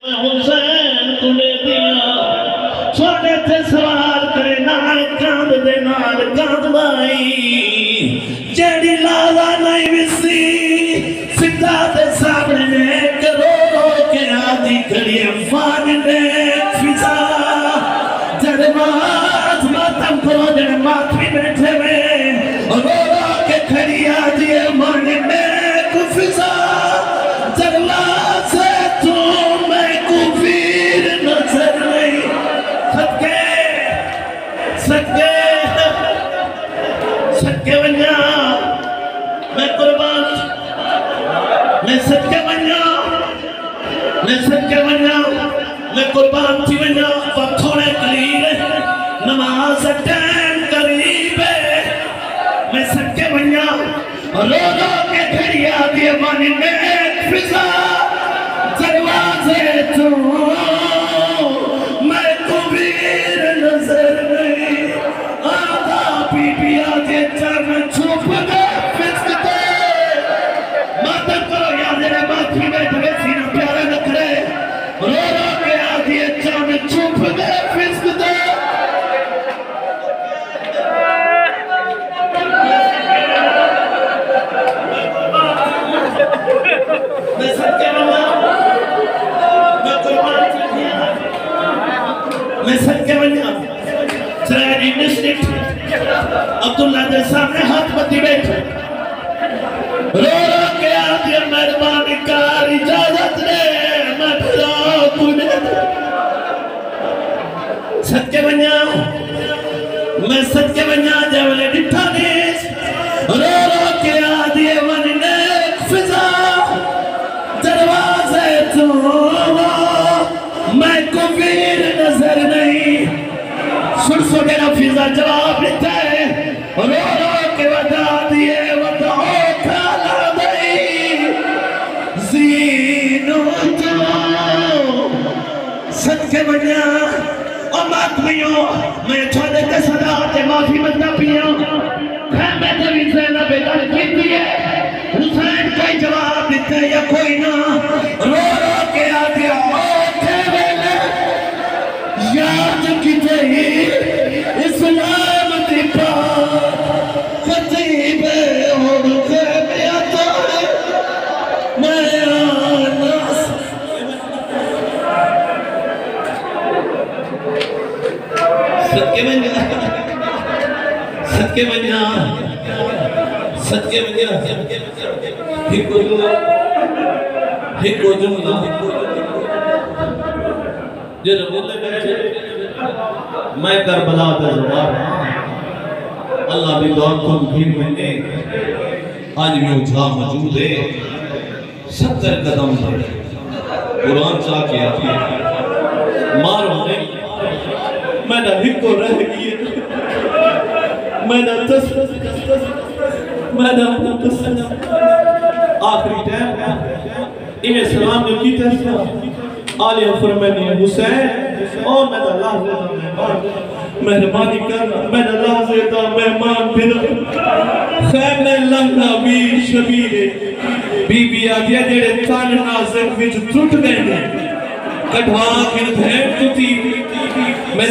حسین کو لے دیا سوڑے تھے سوال کرے نال کاند دے نال کاند بائی جیڑی لازا نہیں وسی سدھا دے سامنے کرو کے آدھی کھڑی افان نے فضا جڑے ماتم کرو جڑے ماتمی بیٹھے میں رو کے کھڑی آدھی افان نے فضا جگلا سے تو میں کفیر نظر نہیں صدقے ونیا میں قربان میں صدقے ونیا میں قربان تھی ونیا وقت تھوڑے قریب نماز ٹائم قریب میں صدقے ونیا رو کے کھڑی آدھی مانی میں ایک فضا دروازے تو میں کبیر نظر نہیں آدھا پی پی آدھے چرم چھوپ گئے فسک دے ماتم کرو یادے ماتمی بیٹھے سینہ پیارے نکھرے رو کے آدھے چرم چھوپ گئے فسک دے میں صدقے ونیا میں قربان تھی میں صدقے ونیا سرائنی ڈسٹرکٹ عبداللہ دے سامنے ہاتھ بتی بیٹھے رو کے آدھے مہربانی کار اجازت دے میں پھرا کنے صدقے ونیا میں صدقے ونیا جاولے ڈٹھا نیس رو کے آدھے وننے فضا دروازے تو میں کفیر نظر نہیں سرسو میرا فضا جواب لیتا ہے رو کے ودا دیے ودعو کھالا دئی زینو تو صدقے ونیا اور ماتمیوں میں چھوڑے تے صداعت معافی بندہ پیا خیمے دوی زینب بیدار کی دیئے حسین کوئی جواب دیتے یا کوئی نہ رو کے آگے آتے ویلے یاد کیتے ہی اسلام دی پاک خطیب اور خیمے آتا ہے میں آنا صدقے ونیا ہکو جملہ جن بولے بیٹھے میں کربلا دا زبار اللہ بھی دعا کن بھی میں نے آج میں اجھا موجود ہے 70 قدم پر قرآن چاہ کے آتی ہے مارو نہیں میں نہ ہکو رہ گئی میں نہ آخری ٹائم انہیں سلام نے کی تحصیل آلیہ فرمانی حسین اور میں اللہ زیدہ مہربانی کرنا میں اللہ زیدہ مہمان بھرا خیمے لنگا بھی شبیر بی بی آدیا جیڑے تان نازک وچ ٹوٹ گئے ہیں کٹھوا کر دھین تُتی میں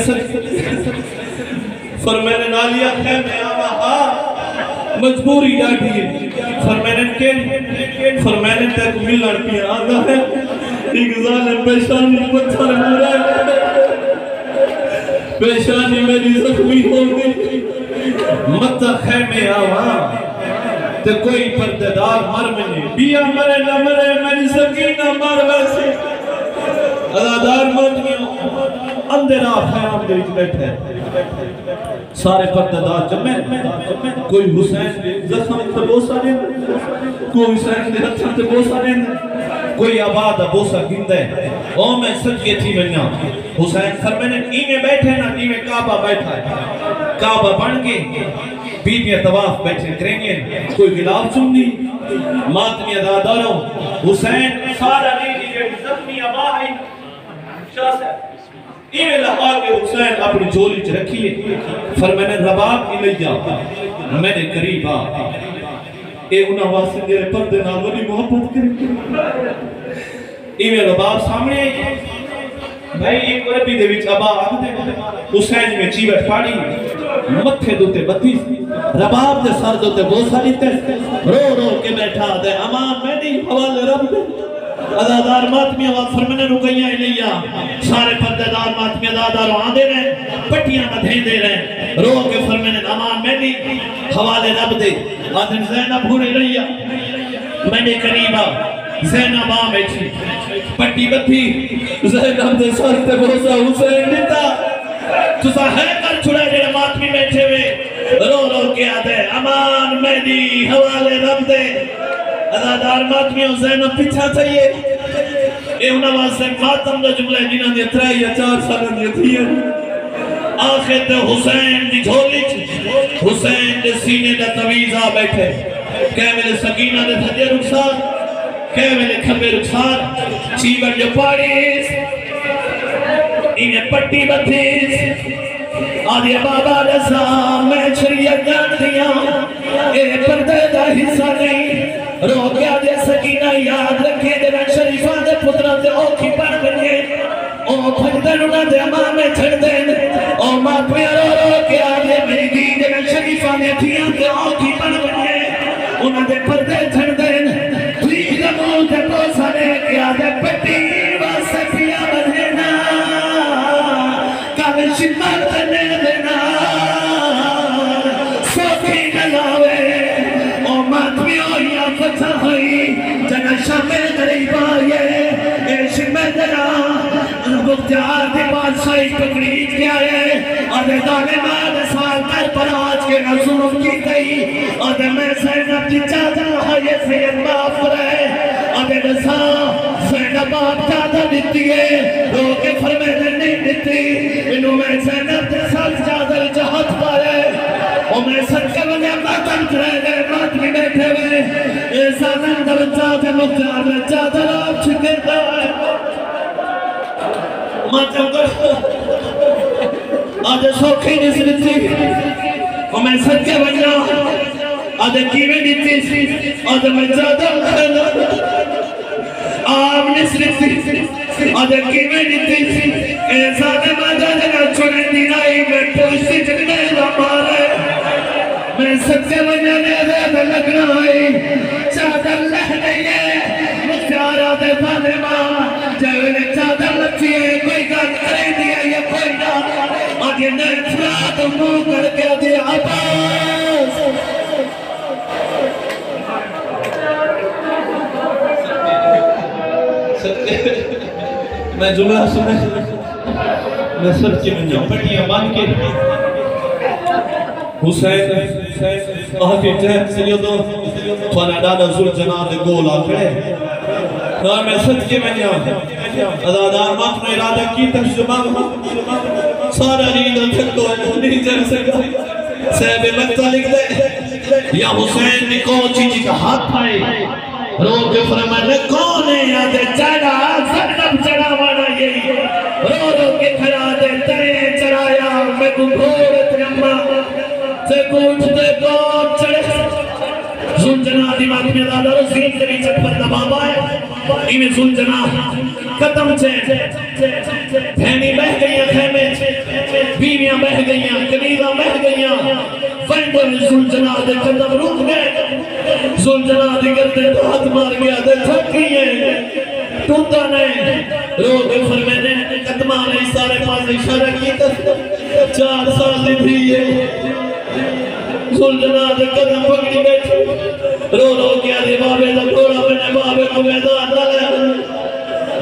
فرمانے نالیا خیمے آوہا مجبوری ڈاٹی ہے فرمانے تک ملن پیا آدھا ہے ایک ظالم پیشانی پتھر ہو رہا ہے پیشانی میری زخمی ہو گئی مت خیمے آوہا تے کوئی پردیدار مر منے بیا مرے نہ مرے میری سکینہ مر ویسے ادادار مدنیوں اندر خیام دے بیٹھے سارے پردیدار جمع کوئی حسین زخم تے بوسا دیں کوئی حسین دے ہتھاں تے بوسا دیں کوئی آباد بوسا گندے او میں صدقے تھی ونیا حسین فرمانے ایمیں بیٹھے نا ایمیں کعبہ بیٹھا ہے کعبہ بن کے بیبیاں طواف بیٹھے کریں گے کوئی غلاف سننی ماتمی اداداروں حسین سارا نیجی زخمی آبائی شاہ سے ایمیں لہا کے حسین اپنی جھولی چ رکھیے فرمانے رباب الیہ میرے قریب آ اے انہاں واسطے میرے پردے نال ولی محبت کریں ایویں رباب سامنے بھائی ایک عربی دے وچ ابا آدھے حسین میں چیوٹ پاڑی متھے دوتے بتیس رباب دے سر دوتے بوسا لیتے رو رو کے بیٹھا دے امام میں نہیں حوالے رب دے ادادار ماتمی آواز فرمانے رکیاں لیا سارے پردیدار ماتمی ادادار آدھے رہے پٹیاں بدھیں دے رہے رو کے فرمانے امام میں نہیں حوالے رب دے آدھن زینب ہونے لیا میں نے قریبا زینب آمیچی پٹی بتھی زینب دے سر تے بوسا حسین دیتا تسا ہے کر چھڑے جڑے ماتمی بیٹھے ہوئے رو رو کے آدھے امان مہدی حوالے رب دے ادادار ماتمیوں زینب پیچھا چاہیے اے انہاں واسطے ماتم دا جملے جنہاں دی 3 یا 4 سالن دی تھی آخر تے حسین دی جھولی حسین دے سینے دا تویزہ بیٹھے کہے ملے سکینہ دے تھجے رخصار کہے ملے کھبے رخصار چیبر جو پاڑیس انہیں پٹی بتیس آدھے بابا رسا میں شریعت جان دیا اے پردے دا حصہ نہیں رو کیا دے سکینہ یاد رکھے دے میں شریفہ دے پترہ دے اوکھی پڑھ بنیے او پھردن انہاں دے امام میں چھڑ دین او ماتویا رو رو کیا دے میری دی دے میں شریفہ دے تھیاں دے اوکھی پڑھ بنیے انہاں دے پردے چھڑ دین پلیز دمو دے پوسا دے کیا دے پٹی واسے پیا بدھینا کاوش مردنے دینا سوکی نلاوے او ماتویوں یا فتح ہوئی جنشا میں غریب آئے ایش میں دنا بختیار دی بادشاہی پکڑی کیا ہے آدھے دانے مال سال کر پر آج کے نظروں کی گئی آدھے میں زینب دی چادر آئے سید معاف رہے آدھے نسا زینب آپ چادر دیتی ہے رو کے فرمیدے نہیں دیتی انہوں میں زینب دی سال چادر جہت پائے اور میں سن کے بنے ماتم کرے گئے ماتمی بیٹھے ہوئے ایسا نندر چادر مختار میں چادر آپ چھکے گئے ماتم کرو آدھے سوکھی نسلتی اور میں سن کے بنیا آدھے کیویں دیتی آدھے میں چادر آم نسلتی آدھے کیویں دیتی ایسا نے مادہ جنہ چھوڑے دینائی میں پوشتی جنہ مارے میں سن کے بنیا نے دے لگنا آئی چادر لہ نہیں مختار آدھے پانے ماں جاوے چادر لگتی ہے کوئی گا کرے دیا یا کوئی نہ آدھے نیترات منہ کر کے آدھے عباس میں جملہ سنے میں سب کی منجا پٹیاں مان کے حسین آہتی ٹہت سیدوں توانا دادا زل جناد گول آکڑے اور میں سب کی منجا ادادار مات میں ارادہ کی تجربہ سارا ریدہ تھکو ہے نہیں جن سکتا سہب مکتہ لکھ دے یا حسین نکو چیچی کا ہاتھ پائے رو کے فرمانے کون ہے یاد چڑھا زنب چڑھا وانا یہی رو رو کے کھڑا دے ترے چڑھایا میں کو گھوڑت رمہ سے کچھتے کون چڑھے زنجنا دیمات میں دادا رسیم تری چک پر دباب آئے ایمیں زنجنا قدم چھے بھینی بہ گئیاں خیمے بیویاں بہ گئیاں کلیدہ بہ گئیاں فینڈر زنجنا دے قدم رک گئے زنجنا دے گردے ہاتھ مار گیا دے تھک گئیے ٹوٹا نہیں رو کے فرمینے قدمہ نہیں سارے پاس اشارہ کی 4 سال دی بھی یہ زنجنا دے قدم پکڑی بیٹھے رو رو کیا دے بابے دا گھوڑا بنے بابے کو میدان ڈالے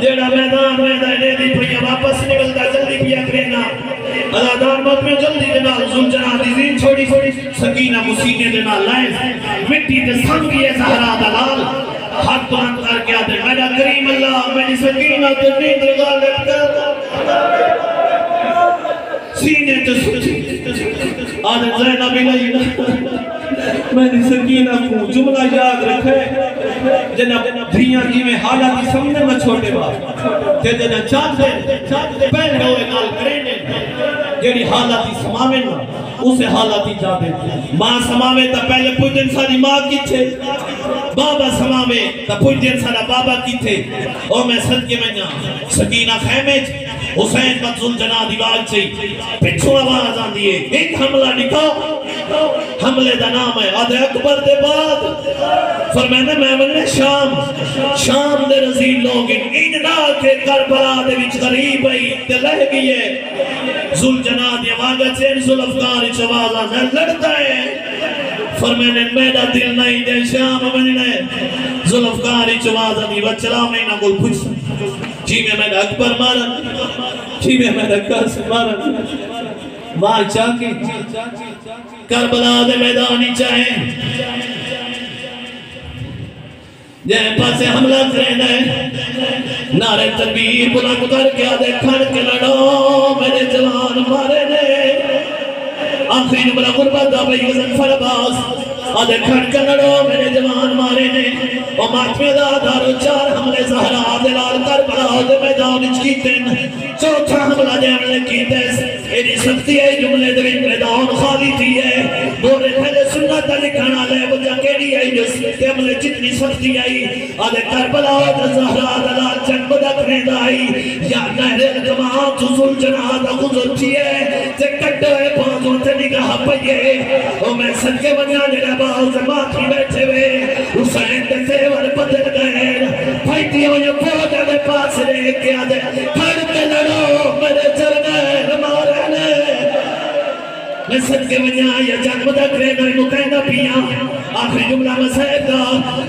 جیڑا میدان نے دی پڑیا واپس نکلتا جلدی پیا کرینا ادادار مات میں جلدی دینا زنجنا دی زین چھوڑی سکینہ مسینے دینا لائے مٹی دے سنگی زہرہ دلال ہاتھ بلند کر کے آدھے میرا کریم اللہ میری سکینہ تے نیند غالب کر سینے تے سچی آدھے زینب الہی میری سکینہ کو جملہ یاد رکھے جناب دھیاں کی میں حالات سمجھنے میں چھوٹے بات تے جنہ چاہتے پہلے ہوئے نال کرینے جیڑی حالاتی سماوے نا اسے حالاتی چاہتے ماں سماوے تا پہلے پوچھن ساری ماں کی چھے بابا سماوے تا پوچھیں سارا بابا کی تھے او میں صدقے میں نا سکینہ خیمے حسین مقصول جناح دیوال چاہی پچھو آواز آن دیئے ایک حملہ نکاؤ حملے دا نام ہے آدھے اکبر دے بعد فرمائنے میں ملنے شام دے رزیل لوگ اننا کے کربلا دے وچ غریب ہے تے لہ گئے ذل جناح دیواغا چین ذوالفقار چواز آن لڑتا ہے فرمائنے میرا دل نہیں دے شام مننے ذوالفقار چواز آن دیوا چلا میں نہ گل پوچھ جی میں میرا اکبر مارا جی میں میرا قاسم مارا ماں چاکے کربلا دے میدانی چاہیں جہاں پاسے حملہ کریں ہے نعرے تکبیر بلند کر کے آدھے کھڑ کے لڑو میرے جوان مارے نے آخری نمبر غربت دا بھئی غزنفر عباس آدھے کھڑ کے لڑو میرے جوان مارے نے وہ ماتمی دا دارو چار حملے زہرہ دلال کربلا دے میدان اچکی تین چوتھا حملہ دے حملے کی دیس ایڈی سکتی ہے جملے دویں میدان خالی تھی ہے بورے پہلے سنت لکھنا لے وجہ کیڑی ہے جس کے حملے جتنی سکتی آئی آدھے کربلا دے زہرہ دلال چند بدک ریدائی یا نہر جماعت ذل جناح دا خضر تھی ہے تے کٹوے پانچوں تے نگاہ پئیے او میں صدقے بنیا جنہ باز ماتھی بیٹھے ہوئے حسین دے فیور بدل گئے پھائیتی ہو یہ پودا دے پاس لے کے آدھے کھڑ کے لڑو میرے چرنے مارے نے میں صدقے بنیا یہ جنگ بدک ریدہ مکینہ پیا آخری جملہ مسائب دا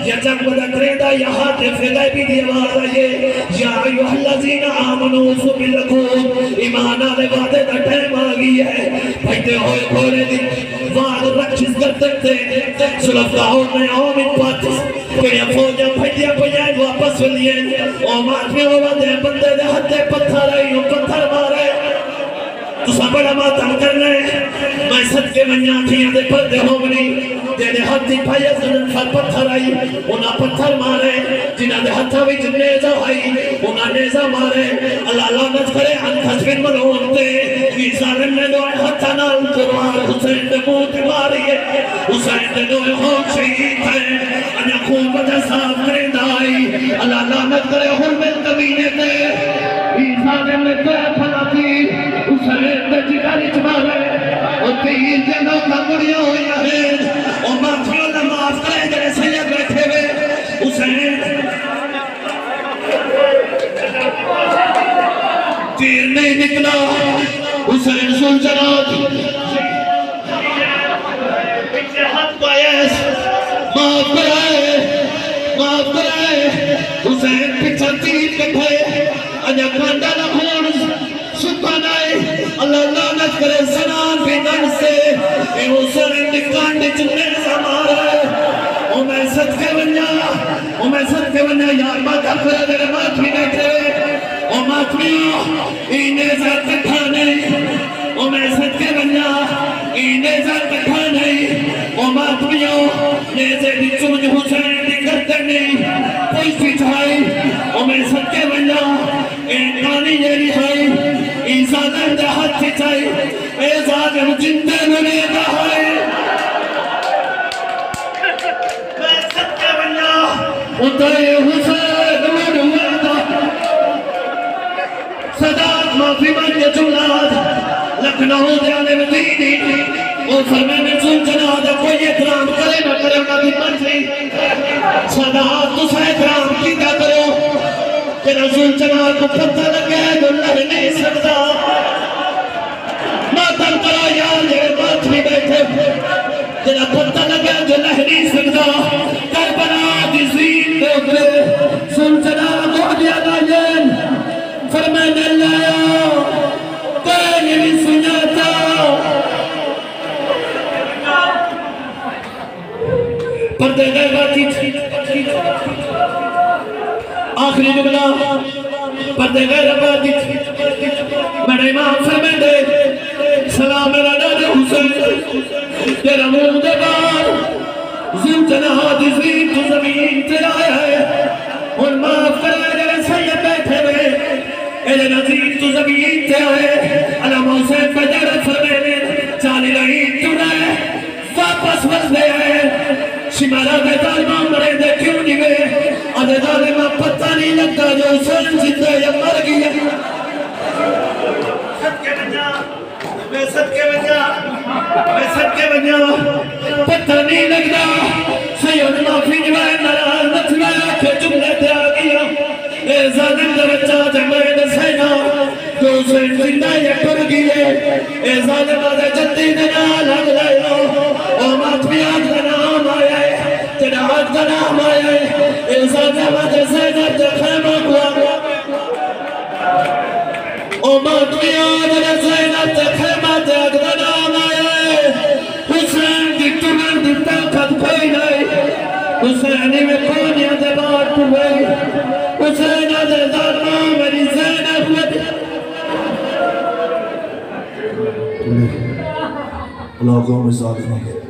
یا جنگ بدک ریدہ یا حاطف غیبی دیوار آئیے یا ایوہ اللذین آمنوا سبلکم ایمان آلے وعدے دا ٹیم آگئی ہے پھائیتے ہوئے کھولے دی وعد رکھس کرتے تھے سلفگاہوں میں آمین پاتی کڑیا فوجہ پھائیتیا پجائیں واپس ولیے او ماتمی ہوا دے بندے دے ہتھے پتھر آئی پتھر مارے تو سا بڑا ماتم کرنے میں صدقے منیا تھیاں دے پردے ہوگنی دے ہتھی پھائیے زنن پھر پتھر آئی انہا پتھر مارے جنہ دے ہتھا بھی جن نیزہ آئی انہا نیزہ مارے اللہ لعنت کرے ان خشبن ملون دے ظالم نے دوئے ہتھا نال قرآن حسین دے موت ماری حسین دے دوئے ہون شہید ہیں انہا خون وجہ صاف کریں دائی اللہ لعنت کرے حرمت کمینے دے ظالم نے دوئے پھلا تھی حسین دے جگاری چمارے اور تیر جنوں کا مڑیوں ہویا ہے اور ماتھیوں نے معاف کرے جنہیں سید بیٹھے ہوئے حسین تیر نہیں نکلا حسین ذل جناح پچھے ہاتھ پایس معاف کرائے حسین پچھا تیر کٹھے انجا کھانڈا نہ خون سکھانا ہے اللہ لعنت کرے سنان بھی نن سے اے حسین نکان دے چنے زمارا ہے او میں صدقے بنیا یار بات اکھرے دے ماتمی بیٹھے او ماتمیوں اینے زر کٹھا نہیں او میں صدقے بنیا اینے زر کٹھا نہیں او ماتمیوں نیزے دی چمج حسین دی کرتے نہیں کوئی پیچھائی او میں صدقے بنیا کانی جیری ہائی ایزادن دے ہاتھ چائی ایزادن جندے میں دا ہائی میں صدقے بنیا اترے حسین مدوردہ صدات معافی من کے جملات لکھنہو دیانے میں دینی او فرمے میں ذل جناح دا کوئی اکرام کرے نہ کرے نہ بھی مرضی صدات تو سا اکرام کی کیا کرو کہ ذل جناح کو پتہ لگے تو لڑ نہیں سکتا ماتم کرو یار یہ بات بھی بیٹھے جنہا پتہ لگے جو لڑ نہیں سکتا کربلا دی زین دے اترے ذل جناح مہدیہ دائین فرمانے لایا کہیں بھی سناتا پردے گئے باتی آخری جملہ پردے غیر آبادی میرے امام فرمائیں دے سلام میرا نانے حسین تیرا منہ دے بار ذل جناح دی زین تو زمین تے آیا ہے اور معاف کرے جنہیں سید بیٹھے ہوئے اے نظیر تو زمین تے آئے علم حسین پہ جرد فرمائیں چالی رہی تو رہے واپس وزدے آئے شمارہ دے ظالمان مرے دے کیوں نہیں گئے آدھے ظالمہ پتہ نہیں لگتا جو حسین زندہ یا مر گیا صدقے بجا پتہ نہیں لگتا سید معافی جوائے نراز نتلا کے جملے تے آ گیا اے ظالم دا بچہ جمعے دسینا تو حسین زندہ یا پر گئے اے ظالم آدھے جلدی دنا لگ لائے او ماتمی آگ دا نام آیا ہے تیرا آگ دا نام آیا ہے اے ظالم آدھے زینب دا خیمہ کو او ماتمی آگ دا زینب دا خیمہ دا آگ دا نام آیا ہے حسین دی تمر دی طاقت کوئی نہیں حسینی میں کونی آدھے بات ہوئی حسین آدھے ظالمہ میری زینب علاقوں میں ظالمہ